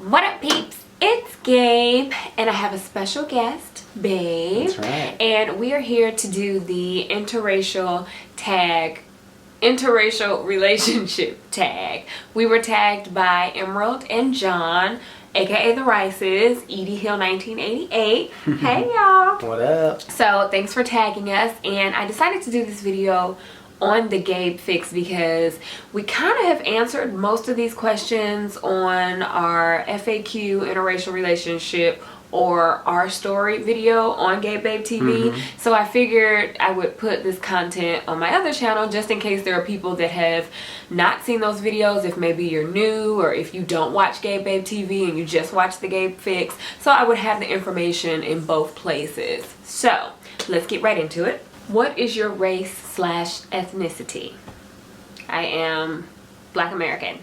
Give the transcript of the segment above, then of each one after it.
What up, peeps? It's Gabe, and I have a special guest, Babe. That's right. And we are here to do the Interracial Tag, Interracial Relationship Tag. We were tagged by Emerald and John, aka the Rices, Edie Hill 1988. Hey y'all. What up? So thanks for tagging us, and I decided to do this video on the Gabe Fix because we kind of have answered most of these questions on our FAQ interracial relationship or our story video on Gabe Babe TV. So I figured I would put this content on my other channel just in case there are people that have not seen those videos, if maybe you're new or if you don't watch Gabe Babe TV and you just watch the Gabe Fix. So I would have the information in both places. So let's get right into it. What is your race/ethnicity? I am Black American.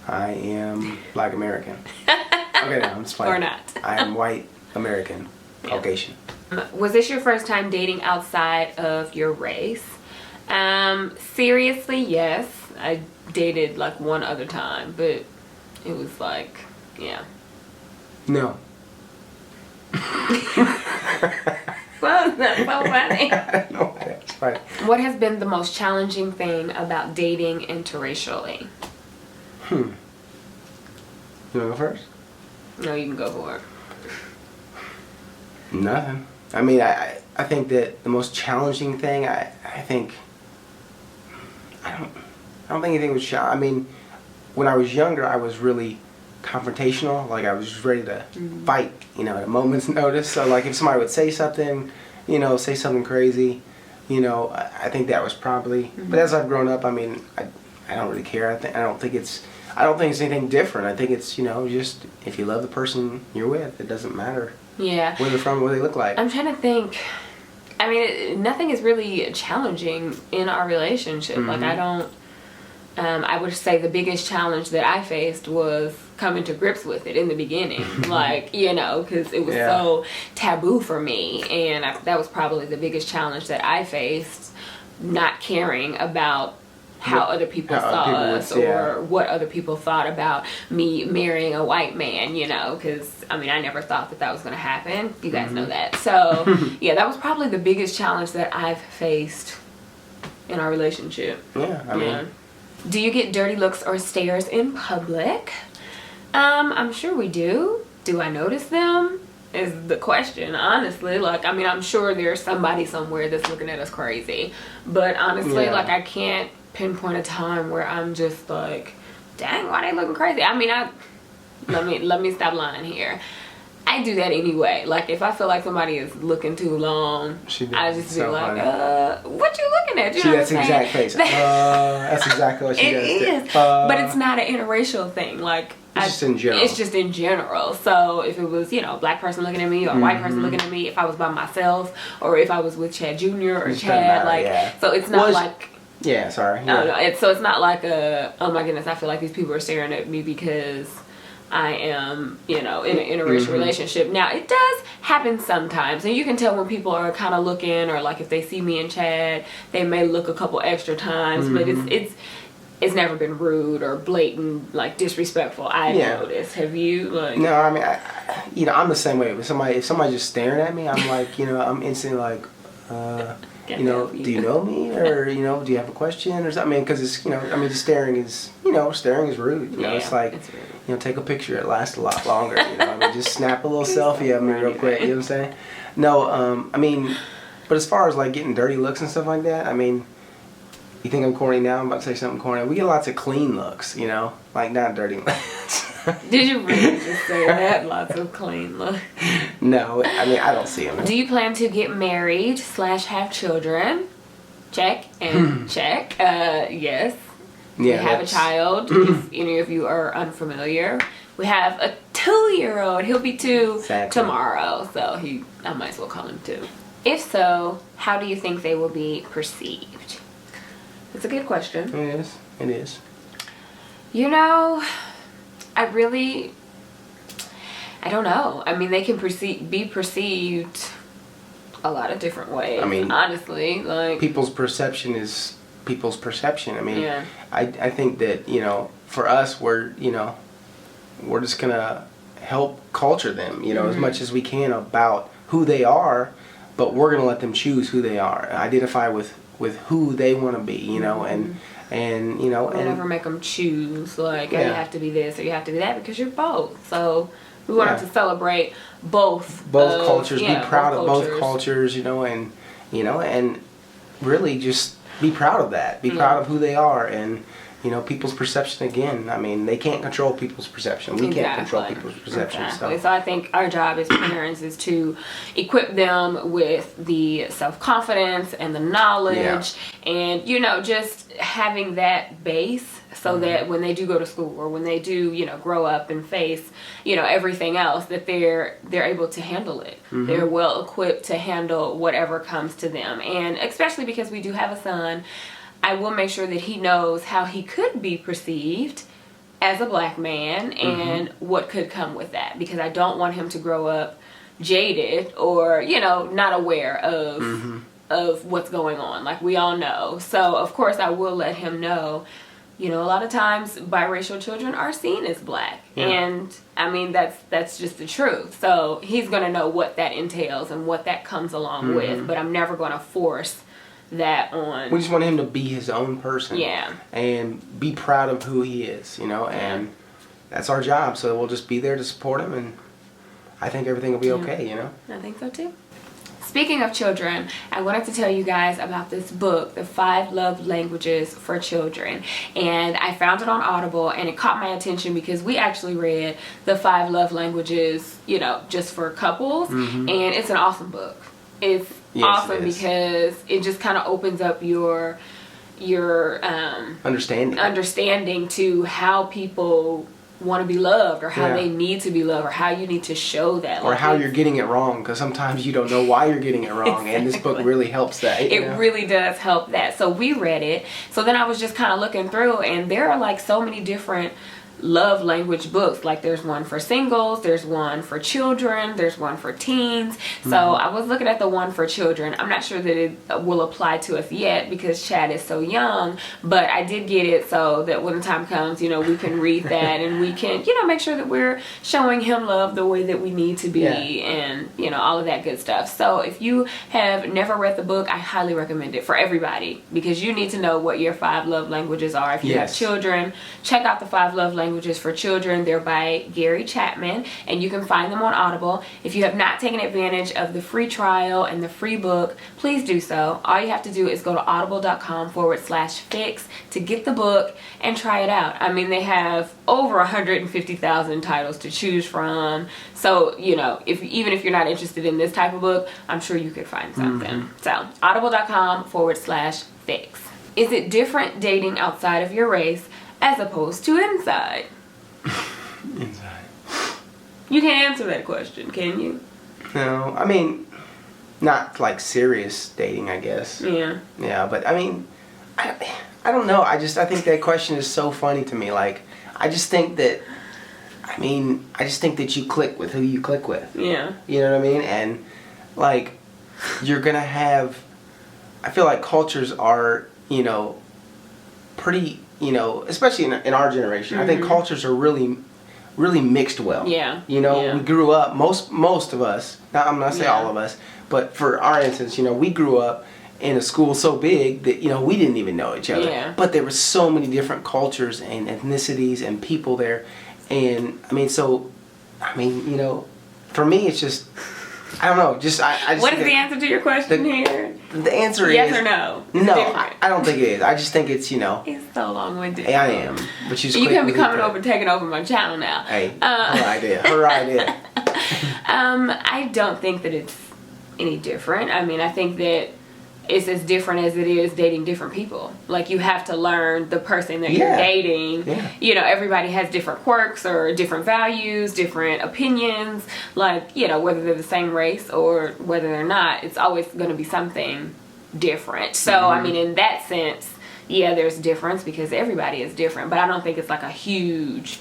I am Black American. Okay, no, I'm just playing. Or not. I am white American, Caucasian. Was this your first time dating outside of your race? Seriously, yes. I dated like one other time, but it was like, yeah. No. Well, that's so funny. No, that's fine. What has been the most challenging thing about dating interracially? You wanna go first? No, you can go for it. Nothing. I mean, I think that the most challenging thing, I don't think anything was I mean, when I was younger, I was really confrontational. Like, I was just ready to fight, you know, at a moment's notice. So like, if somebody would say something, you know, say something crazy, you know, I think that was probably, but as I've grown up, I mean, I don't really care. I don't think it's anything different. I think it's, you know, just if you love the person you're with, it doesn't matter. Yeah. Where they're from, what they look like. I'm trying to think. I mean, nothing is really challenging in our relationship. Like, I don't, I would say the biggest challenge that I faced was coming to grips with it in the beginning. Like, you know, because it was so taboo for me. And that was probably the biggest challenge that I faced, not caring about how other people saw us or what other people thought about me marrying a white man, you know, because I mean, I never thought that was going to happen. You guys know that. So yeah, that was probably the biggest challenge that I've faced in our relationship. Yeah, I mean. Do you get dirty looks or stares in public? I'm sure we do. Do I notice them? Is the question, honestly. Like, I mean, I'm sure there's somebody somewhere that's looking at us crazy, but honestly, like, I can't pinpoint a time where I'm just like, dang, why they looking crazy? I mean, let me stop lying here. I do that anyway. Like, if I feel like somebody is looking too long, I just be like, what you looking at? You know that's the exact face. That's exactly what she does. It is, but it's not an interracial thing. Like, it's just in general. It's just in general. So if it was, you know, a black person looking at me or a white person looking at me, if I was by myself or if I was with Chad Jr. or Chad, like, so it's not like. Yeah, sorry. No, so it's not like oh my goodness, I feel like these people are staring at me because I am, you know, in an interracial relationship. Now, it does happen sometimes, and you can tell when people are kind of looking, or like if they see me and Chad, they may look a couple extra times, but it's never been rude or blatant, like, disrespectful. I've noticed. Have you? Like, no, I mean, you know, I'm the same way. If somebody's just staring at me, I'm like, you know, I'm instantly like, you know, do you know me, or, you know, do you have a question or something? I mean, because it's, you know, I mean, just staring is rude. You know, it's like, you know, take a picture. It lasts a lot longer. You know, I mean, just snap a little selfie of me real quick. You know what I'm saying? No, I mean, but as far as like getting dirty looks and stuff like that, I mean, you think I'm corny now? I'm about to say something corny. We get lots of clean looks, you know, like not dirty looks. Did you really just say that? Lots of clean looks. No, I mean, I don't see them. Do you plan to get married / have children? Check and check. Yes. We have a child. If any of you are unfamiliar, we have a 2-year-old. He'll be 2 tomorrow, so I might as well call him 2. If so, how do you think they will be perceived? It's a good question. It is. You know, I don't know. I mean, they can be perceived a lot of different ways. I mean, honestly, like, people's perception is people's perception. I mean, I think that, you know, for us, we're, you know, we're just gonna help culture them, you know, as much as we can about who they are, but we're gonna let them choose who they are, identify with who they want to be, you know, and you know, we'll never make them choose like, oh, Yeah. you have to be this or you have to be that, because you're both. So we want them to celebrate both cultures, be proud of both cultures. cultures, you know, and really just be proud of that. Be proud of who they are, and you know, people's perception again. I mean, they can't control people's perception. We can't control people's perception. Exactly. So I think our job as parents is to equip them with the self-confidence and the knowledge, and you know, just having that base so that when they do go to school, or when they do, you know, grow up and face, you know, everything else, that they're able to handle it. They're well equipped to handle whatever comes to them. And especially because we do have a son, I will make sure that he knows how he could be perceived as a black man and what could come with that, because I don't want him to grow up jaded or, you know, not aware of what's going on, like we all know. So of course I will let him know, you know, a lot of times biracial children are seen as black, and I mean that's just the truth. So he's gonna know what that entails and what that comes along with, but I'm never gonna force that on. We just want him to be his own person, and be proud of who he is, you know, and that's our job. So we'll just be there to support him, and I think everything will be okay, you know. I think so too. Speaking of children, I wanted to tell you guys about this book, The 5 Love Languages for Children. And I found it on Audible, and it caught my attention because we actually read The 5 Love Languages, you know, just for couples. And it's an awesome book. It's awesome because it just kind of opens up your understanding to how people want to be loved, or how they need to be loved, or how you need to show that, or how you're getting it wrong, because sometimes you don't know why you're getting it wrong. And this book really helps that. It really does help that. So we read it, so then I was just kind of looking through, and there are like so many different love language books. Like there's one for singles, there's one for children, there's one for teens. So I was looking at the one for children. I'm not sure that it will apply to us yet because Chad is so young, but I did get it so that when the time comes, you know, we can read that and we can, you know, make sure that we're showing him love the way that we need to be, and you know, all of that good stuff. So if you have never read the book, I highly recommend it for everybody, because you need to know what your 5 love languages are. If you have children, check out the 5 love languages for Children. They're by Gary Chapman, and you can find them on Audible. If you have not taken advantage of the free trial and the free book, please do so. All you have to do is go to audible.com/fix to get the book and try it out. I mean, they have over 150,000 titles to choose from. So, you know, even if you're not interested in this type of book, I'm sure you could find something. So, audible.com/fix. Is it different dating outside of your race as opposed to inside? Inside. You can't answer that question, can you? No, I mean, not like serious dating, I guess. Yeah. Yeah, but I mean, I don't know. I think that question is so funny to me. Like, I just think that you click with who you click with. Yeah. You know what I mean? And like, you're gonna have, I feel like cultures are, you know, pretty, you know, especially in our generation, I think cultures are really mixed well. Yeah. You know, we grew up, most of us, now I'm not saying all of us, but for our instance, you know, we grew up in a school so big that, you know, we didn't even know each other. Yeah. But there were so many different cultures and ethnicities and people there. And I mean, you know, for me, it's just, I don't know. Just I just. What is the answer to your question here? The answer is yes or no. No, I don't think it is. I just think it's, you know. It's so long-winded. I am, but you can be coming over, taking over my channel now. Hey, her idea. I don't think that it's any different. I mean, I think that it's as different as it is dating different people. Like, you have to learn the person that you're dating. Yeah. You know, everybody has different quirks or different values, different opinions. Like, you know, whether they're the same race or whether they're not, it's always going to be something different. So, I mean, in that sense, yeah, there's difference because everybody is different. But I don't think it's like a huge...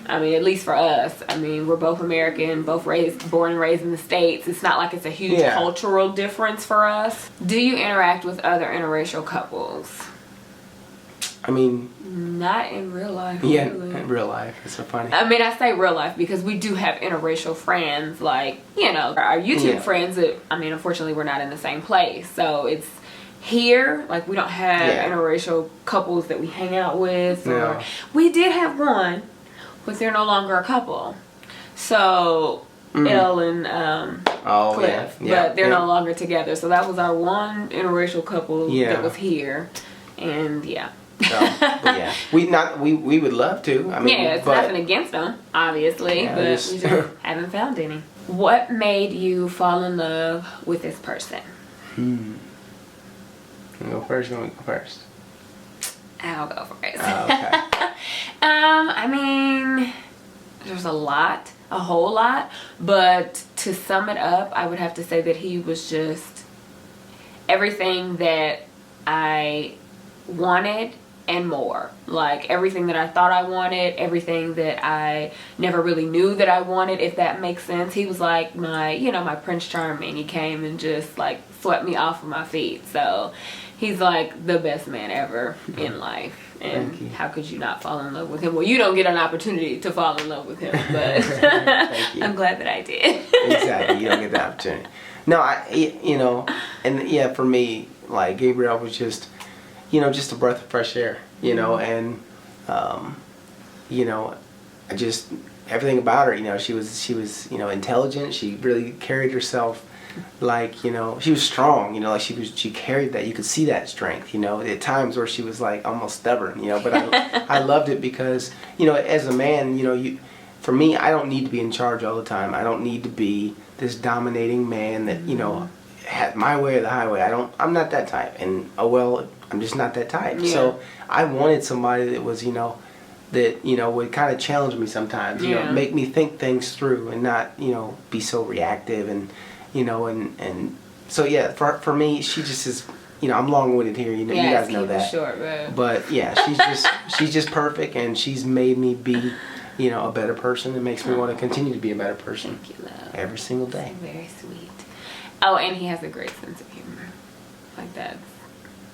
I mean, at least for us, I mean, we're both American, both born and raised in the States. It's not like it's a huge cultural difference for us. Do you interact with other interracial couples? I mean, not in real life. Yeah, really. in real life. It's so funny. I mean, I say real life because we do have interracial friends, like, you know, our YouTube friends that, I mean, unfortunately we're not in the same place. So it's here, like we don't have interracial couples that we hang out with. Or we did have one, but they're no longer a couple. So Elle and Cliff, but they're no longer together. So that was our one interracial couple that was here. And but we would love to. I mean, it's nothing against them, obviously, but we just haven't found any. What made you fall in love with this person? You go first. You want to go first? I'll go first. Oh, okay. I mean, there's a whole lot, but to sum it up, I would have to say that he was just everything that I wanted and more. Like everything that I thought I wanted, everything that I never really knew that I wanted, if that makes sense. He was like my, my Prince Charming. He came and just like swept me off of my feet. So he's like the best man ever in life. And how could you not fall in love with him? Well, you don't get an opportunity to fall in love with him, but I'm glad that I did. Exactly, you don't get the opportunity. No, for me, like Gabrielle was just, just a breath of fresh air, and, I just, everything about her, she was, intelligent. She really carried herself like, she was strong, like she carried that. You could see that strength, at times where she was like almost stubborn, but I loved it because, as a man, for me, I don't need to be in charge all the time. I don't need to be this dominating man that, had my way or the highway. I'm not that type. And, I'm just not that type. Yeah. So I wanted somebody that was, that, would kind of challenge me sometimes, make me think things through and not, be so reactive and, and so for me, she just is, I'm long-winded here, you guys know that. Short, but she's just perfect, and she's made me be, a better person. It makes me want to continue to be a better person. Thank you, love. Every single day. Very sweet. Oh, and he has a great sense of humor. Like that.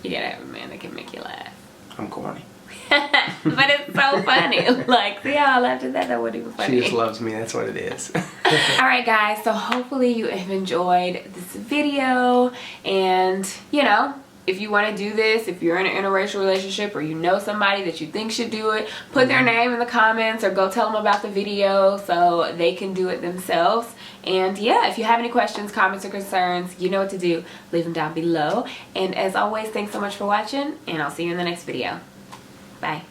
You gotta have a man that can make you laugh. I'm corny. But it's so funny. Like, see how I laughed at that? That wasn't even funny. She just loves me. That's what it is. Alright guys, so hopefully you have enjoyed this video. And, if you want to do this, if you're in an interracial relationship or you know somebody that you think should do it, put their name in the comments or go tell them about the video so they can do it themselves. And if you have any questions, comments, or concerns, you know what to do. Leave them down below. And as always, thanks so much for watching, and I'll see you in the next video. Bye.